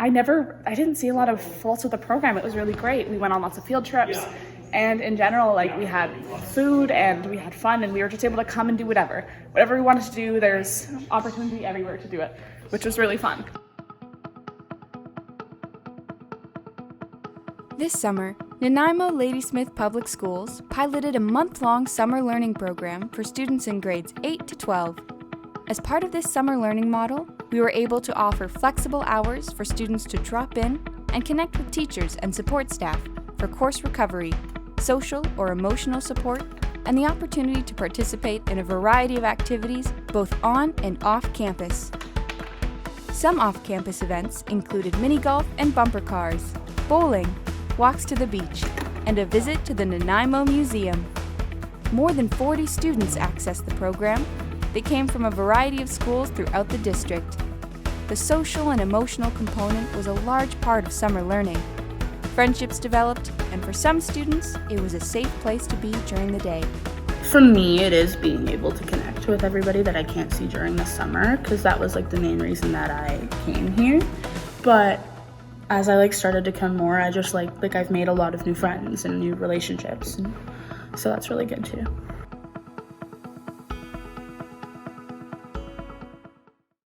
I didn't see a lot of faults with the program. It was really great. We went on lots of field trips, and in general, like, we had food and we had fun, and we were just able to come and do whatever we wanted to do. There's opportunity everywhere to do it, which was really fun. This summer, Nanaimo Ladysmith Public Schools piloted a month-long summer learning program for students in grades 8 to 12. As part of this summer learning model, we were able to offer flexible hours for students to drop in and connect with teachers and support staff for course recovery, social or emotional support, and the opportunity to participate in a variety of activities both on and off campus. Some off-campus events included mini golf and bumper cars, bowling, walks to the beach, and a visit to the Nanaimo Museum. More than 40 students accessed the program. They came from a variety of schools throughout the district. The social and emotional component was a large part of summer learning. Friendships developed, and for some students, it was a safe place to be during the day. For me, it is being able to connect with everybody that I can't see during the summer, because that was like the main reason that I came here. But as I started to come more, I just like I've made a lot of new friends and new relationships, and so that's really good too.